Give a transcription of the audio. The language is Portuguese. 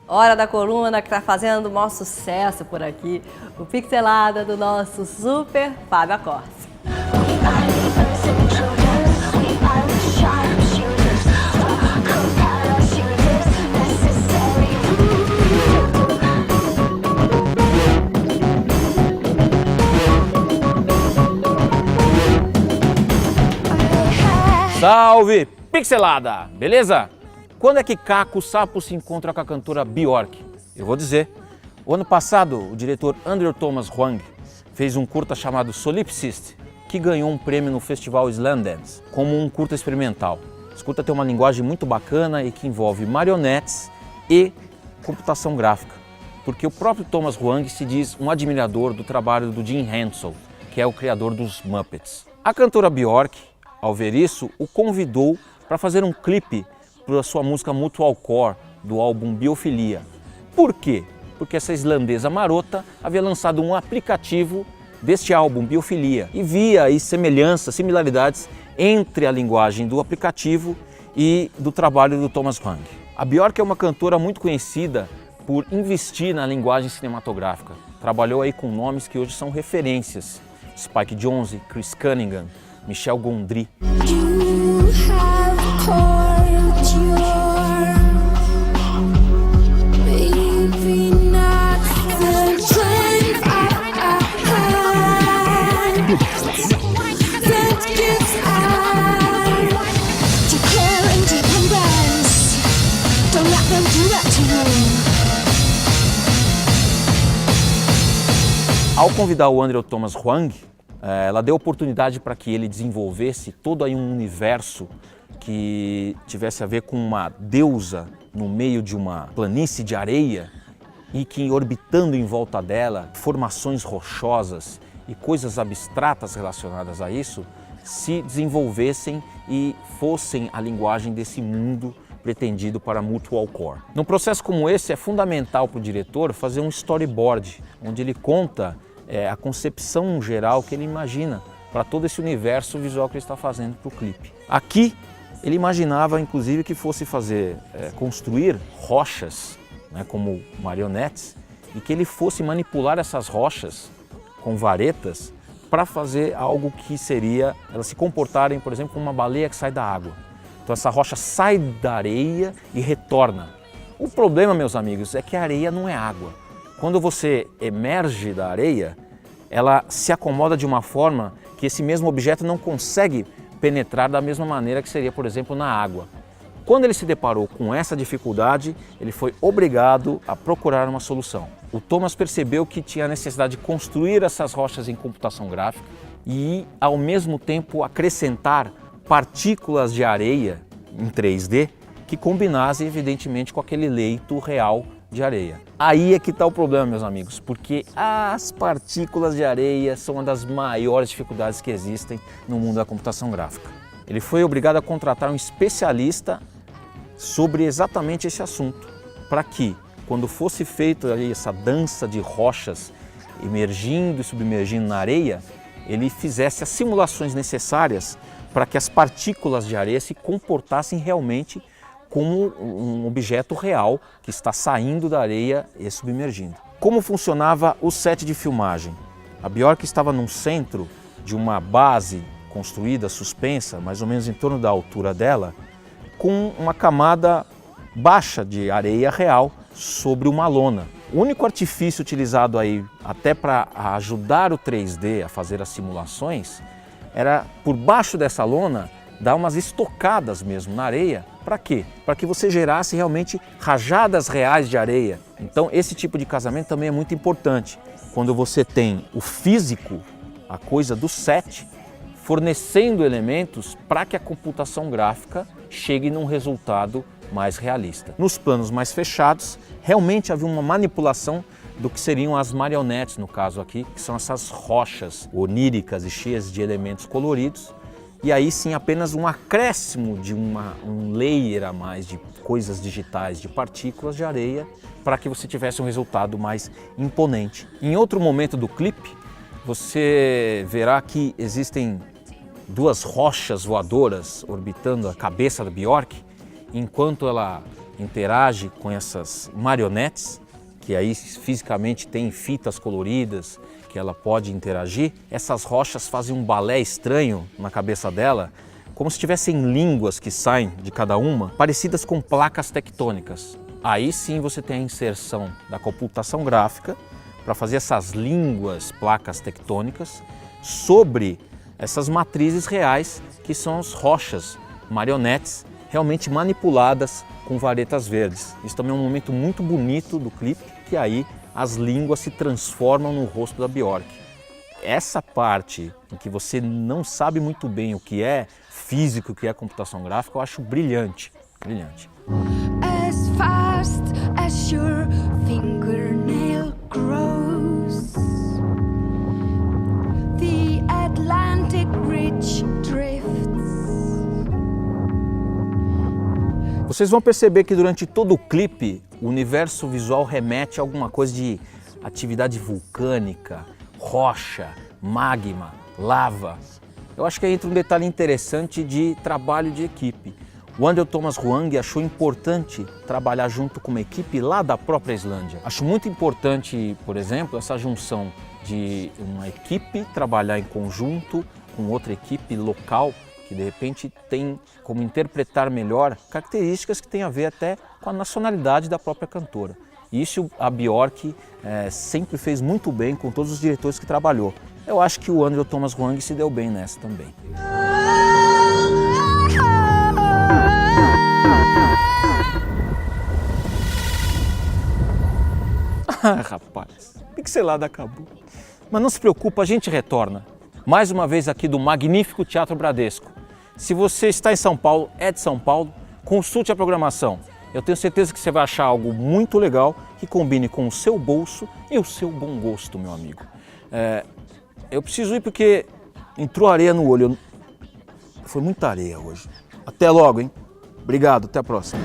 Hora da coluna que está fazendo o maior sucesso por aqui, o Pixelada do nosso super Fábio Acorce. Salve, Pixelada! Beleza? Quando é que Caco Sapo se encontra com a cantora Björk? Eu vou dizer. O ano passado, o diretor Andrew Thomas Hwang fez um curta chamado Solipsist, que ganhou um prêmio no festival Slamdance, como um curta experimental. Esse curta tem uma linguagem muito bacana e que envolve marionetes e computação gráfica, porque o próprio Thomas Hwang se diz um admirador do trabalho do Jim Henson, que é o criador dos Muppets. A cantora Björk, ao ver isso, o convidou para fazer um clipe para a sua música Mutualcore, do álbum Biofilia. Por quê? Porque essa islandesa marota havia lançado um aplicativo deste álbum Biofilia e via aí semelhanças, similaridades entre a linguagem do aplicativo e do trabalho do Thomas Hwang. A Björk é uma cantora muito conhecida por investir na linguagem cinematográfica. Trabalhou aí com nomes que hoje são referências: Spike Jonze, Chris Cunningham, Michel Gondry. Ao convidar o Andrew Thomas Hwang, ela deu oportunidade para que ele desenvolvesse todo aí um universo que tivesse a ver com uma deusa no meio de uma planície de areia e que, orbitando em volta dela, formações rochosas e coisas abstratas relacionadas a isso se desenvolvessem e fossem a linguagem desse mundo pretendido para Mutualcore. Num processo como esse, é fundamental para o diretor fazer um storyboard, onde ele conta a concepção geral que ele imagina para todo esse universo visual que ele está fazendo para o clipe. Aqui, ele imaginava, inclusive, que fosse construir rochas, né, como marionetes, e que ele fosse manipular essas rochas com varetas para fazer algo que seria elas se comportarem, por exemplo, como uma baleia que sai da água. Então essa rocha sai da areia e retorna. O problema, meus amigos, é que a areia não é água. Quando você emerge da areia, ela se acomoda de uma forma que esse mesmo objeto não consegue penetrar da mesma maneira que seria, por exemplo, na água. Quando ele se deparou com essa dificuldade, ele foi obrigado a procurar uma solução. O Thomas percebeu que tinha a necessidade de construir essas rochas em computação gráfica e, ao mesmo tempo, acrescentar partículas de areia em 3D que combinassem, evidentemente, com aquele leito real de areia. Aí é que está o problema, meus amigos, porque as partículas de areia são uma das maiores dificuldades que existem no mundo da computação gráfica. Ele foi obrigado a contratar um especialista sobre exatamente esse assunto, para que, quando fosse feita essa dança de rochas emergindo e submergindo na areia, ele fizesse as simulações necessárias para que as partículas de areia se comportassem realmente como um objeto real que está saindo da areia e submergindo. Como funcionava o set de filmagem? A Björk estava num centro de uma base construída, suspensa, mais ou menos em torno da altura dela, com uma camada baixa de areia real sobre uma lona. O único artifício utilizado aí até para ajudar o 3D a fazer as simulações era, por baixo dessa lona, dar umas estocadas mesmo na areia. Para quê? Para que você gerasse realmente rajadas reais de areia. Então esse tipo de casamento também é muito importante. Quando você tem o físico, a coisa do set, fornecendo elementos para que a computação gráfica chegue num resultado mais realista. Nos planos mais fechados, realmente havia uma manipulação do que seriam as marionetes, no caso aqui, que são essas rochas oníricas e cheias de elementos coloridos. E aí sim apenas um acréscimo de um layer a mais de coisas digitais, de partículas de areia, para que você tivesse um resultado mais imponente. Em outro momento do clipe, você verá que existem duas rochas voadoras orbitando a cabeça da Björk, enquanto ela interage com essas marionetes, que aí fisicamente tem fitas coloridas que ela pode interagir. Essas rochas fazem um balé estranho na cabeça dela, como se tivessem línguas que saem de cada uma, parecidas com placas tectônicas. Aí sim você tem a inserção da computação gráfica para fazer essas línguas, placas tectônicas, sobre essas matrizes reais que são as rochas, marionetes, realmente manipuladas com varetas verdes. Isso também é um momento muito bonito do clipe, que aí as línguas se transformam no rosto da Björk. Essa parte em que você não sabe muito bem o que é físico, o que é computação gráfica, eu acho brilhante, brilhante. As fast as your fingernail grows, the Atlantic Ridge drifts. Vocês vão perceber que durante todo o clipe, o universo visual remete a alguma coisa de atividade vulcânica, rocha, magma, lava. Eu acho que aí entra um detalhe interessante de trabalho de equipe. O Andrew Thomas Huang achou importante trabalhar junto com uma equipe lá da própria Islândia. Acho muito importante, por exemplo, essa junção de uma equipe trabalhar em conjunto com outra equipe local, que de repente tem como interpretar melhor características que têm a ver até com a nacionalidade da própria cantora. Isso a Björk sempre fez muito bem com todos os diretores que trabalhou. Eu acho que o Andrew Thomas Huang se deu bem nessa também. Ah, rapaz, Pixelada acabou. Mas não se preocupa, a gente retorna. Mais uma vez aqui do magnífico Teatro Bradesco. Se você está em São Paulo, é de São Paulo, consulte a programação. Eu tenho certeza que você vai achar algo muito legal que combine com o seu bolso e o seu bom gosto, meu amigo. Eu preciso ir porque entrou areia no olho. Foi muita areia hoje. Até logo, hein? Obrigado, até a próxima.